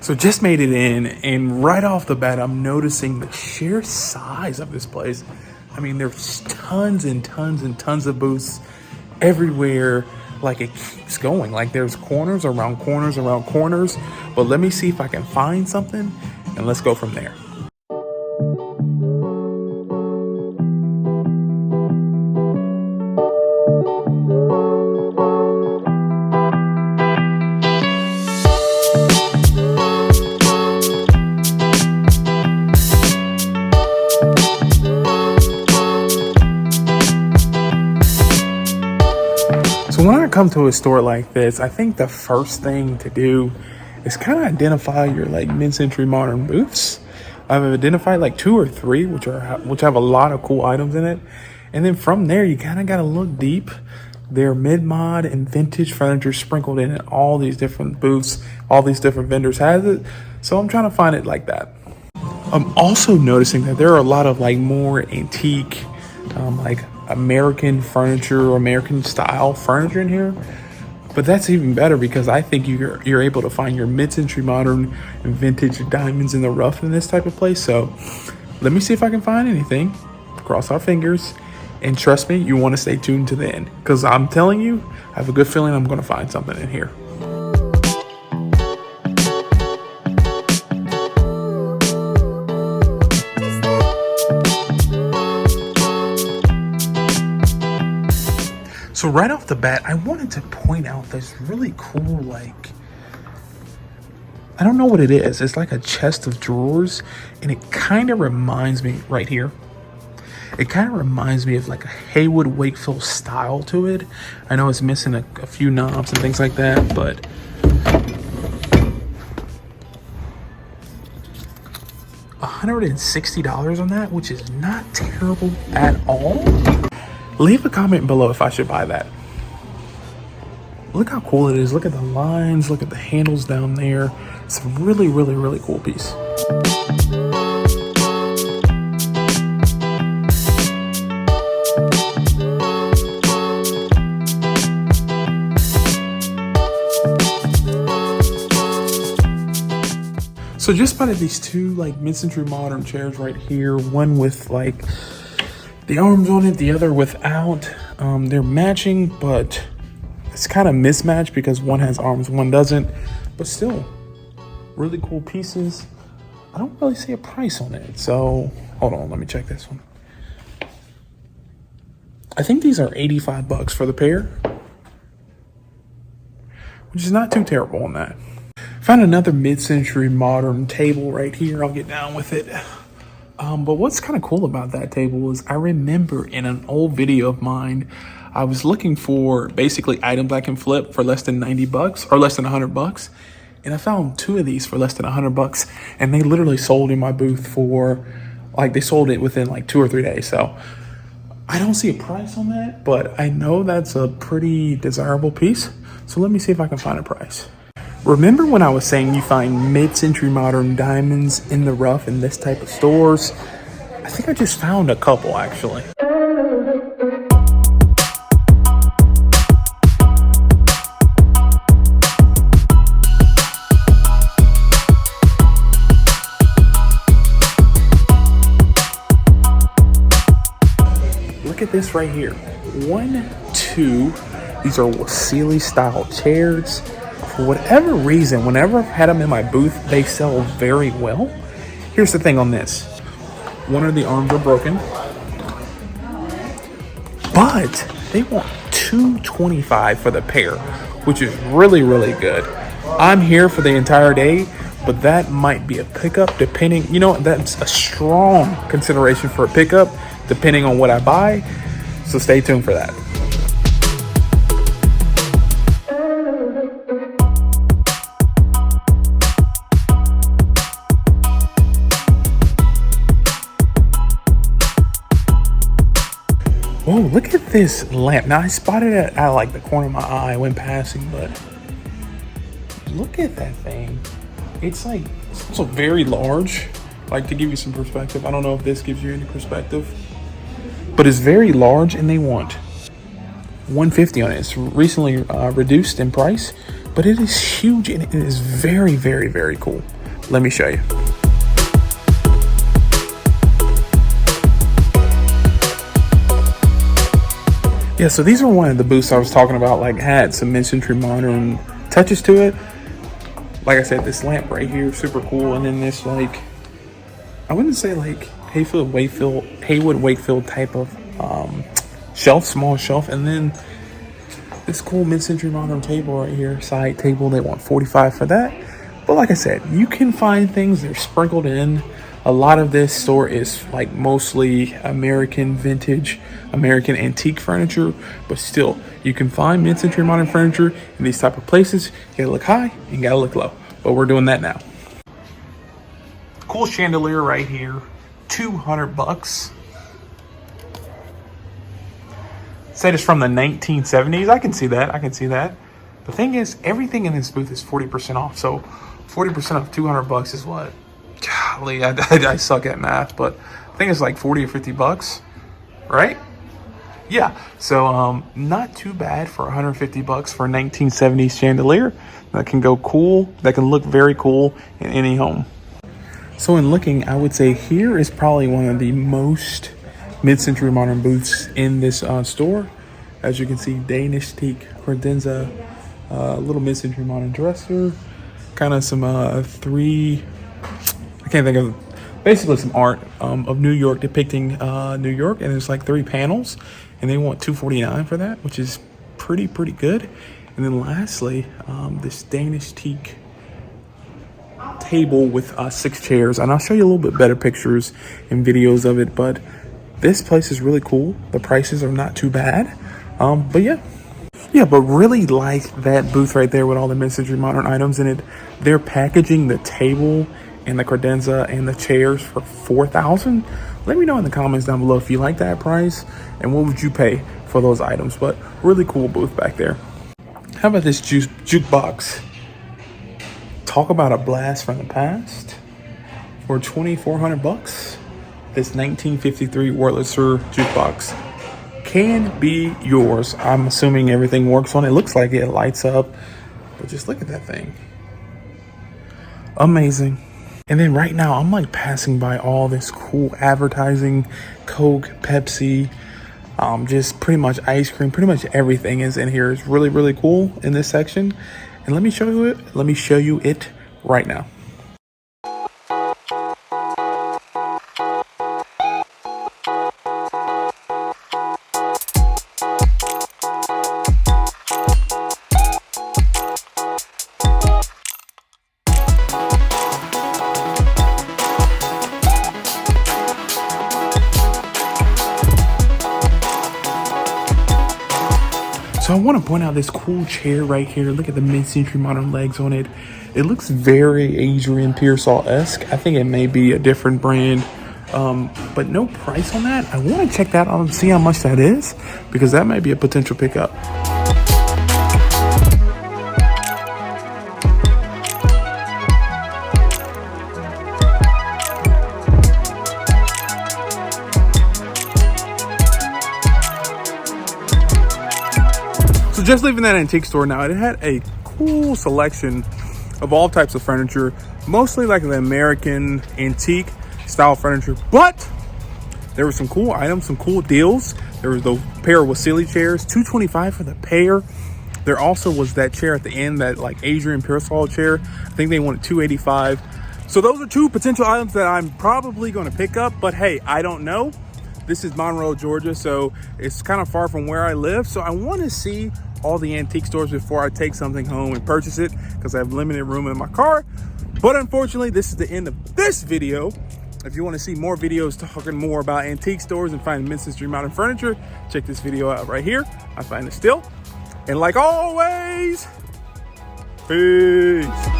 So just made it in, and right off the bat, I'm noticing the sheer size of this place. I mean, there's tons and tons and tons of booths everywhere. Like, it keeps going. Like, there's corners around corners around corners. But let me see if I can find something, and let's go from there. So when I come to a store like this, I think the first thing to do is kind of identify your like mid-century modern booths. I've identified like 2 or 3, which have a lot of cool items in it. And then from there, you kind of got to look deep. There are mid-mod and vintage furniture sprinkled in all these different booths. All these different vendors has it. So I'm trying to find it like that. I'm also noticing that there are a lot of like more antique, like American furniture or American style furniture in here. But that's even better because I think you're able to find your mid-century modern and vintage diamonds in the rough in this type of place. So let me see if I can find anything. Cross our fingers. And trust me, you want to stay tuned to the end, because I'm telling you, I have a good feeling I'm going to find something in here. So right off the bat, I wanted to point out this really cool, like, I don't know what it is. It's like a chest of drawers, and it kind of reminds me right here. It kind of reminds me of like a Haywood Wakefield style to it. I know it's missing a few knobs and things like that, but $160 on that, which is not terrible at all. Leave a comment below if I should buy that. Look how cool it is. Look at the lines. Look at the handles down there. It's a really, really, really cool piece. So just spotted these 2 like mid-century modern chairs right here. One with like the arms on it, the other without. They're matching, but it's kind of mismatched because one has arms, one doesn't. But still, really cool pieces. I don't really see a price on it. So hold on, let me check this one. I think these are $85 for the pair, which is not too terrible on that. Found another mid-century modern table right here. I'll get down with it. But what's kind of cool about that table is I remember in an old video of mine, I was looking for basically items I can flip for less than $90 or less than $100. And I found 2 of these for less than $100, and they literally sold in my booth for like, they sold it within like 2 or 3 days. So I don't see a price on that, but I know that's a pretty desirable piece. So let me see if I can find a price. Remember when I was saying you find mid-century modern diamonds in the rough in this type of stores? I think I just found a couple actually. Look at this right here. 1, 2, these are Sealy style chairs. For whatever reason, whenever I've had them in my booth, they sell very well. Here's the thing on this. One of the arms are broken, but they want $225 for the pair, which is really, really good. I'm here for the entire day, but that might be a pickup depending, you know, that's a strong consideration for a pickup depending on what I buy. So stay tuned for that. Whoa, look at this lamp. Now I spotted it at like the corner of my eye when passing, but look at that thing. It's like, it's also very large. Like, to give you some perspective, I don't know if this gives you any perspective, but it's very large, and they want $150 on it. It's recently reduced in price, but it is huge, and it is very, very, very cool. Let me show you. Yeah, so these are one of the booths I was talking about, like had some mid-century modern touches to it. Like I said, this lamp right here, super cool. And then this, like, I wouldn't say like Haywood Wakefield type of shelf, small shelf. And then this cool mid-century modern table right here, side table. They want $45 for that. But like I said, you can find things, they're sprinkled in. A lot of this store is like mostly American vintage, American antique furniture, but still, you can find mid-century modern furniture in these type of places. You gotta look high and you gotta look low, but we're doing that now. Cool chandelier right here, $200. Said it's from the 1970s. I can see that. The thing is, everything in this booth is 40% off. So 40% of $200 is what? Golly, I suck at math, but I think it's like 40 or 50 bucks, right? Yeah, so not too bad for 150 bucks for a 1970s chandelier that can go cool, that can look very cool in any home. So in looking, I would say here is probably one of the most mid-century modern booths in this store. As you can see, Danish teak credenza, little mid-century modern dresser, kind of some I can't think of, basically some art of New York depicting New York, and there's like 3 panels, and they want $249 for that, which is pretty good. And then lastly, this Danish teak table with 6 chairs, and I'll show you a little bit better pictures and videos of it, but this place is really cool. The prices are not too bad, but but really like that booth right there with all the mid-century modern items in it. They're packaging the table and the credenza and the chairs for $4,000. Let me know in the comments down below if you like that price and what would you pay for those items. But really cool booth back there. How about this jukebox? Talk about a blast from the past. For $2,400, this 1953 Wurlitzer jukebox can be yours. I'm assuming everything works on it. Looks like it lights up, but just look at that thing. Amazing. And then right now I'm like passing by all this cool advertising, Coke, Pepsi, just pretty much ice cream, pretty much everything is in here. It's really cool in this section. And let me show you it right now. So I want to point out this cool chair right here. Look at the mid-century modern legs on it. It looks very Adrian Pearsall-esque. I think it may be a different brand, but no price on that. I want to check that out and see how much that is, because that might be a potential pickup. So just leaving that antique store now, it had a cool selection of all types of furniture, mostly like the American antique style furniture, but there were some cool items, some cool deals. There was the pair of Wasili chairs, $225 for the pair. There also was that chair at the end, that like Adrian Pearsall chair. I think they wanted $285. So those are 2 potential items that I'm probably going to pick up, but hey, I don't know. This is Monroe, Georgia, so it's kind of far from where I live. So I want to see all the antique stores before I take something home and purchase it, because I have limited room in my car. But unfortunately, this is the end of this video. If you want to see more videos talking more about antique stores and finding mid-century modern furniture, check this video out right here. I find it still. And like always, peace.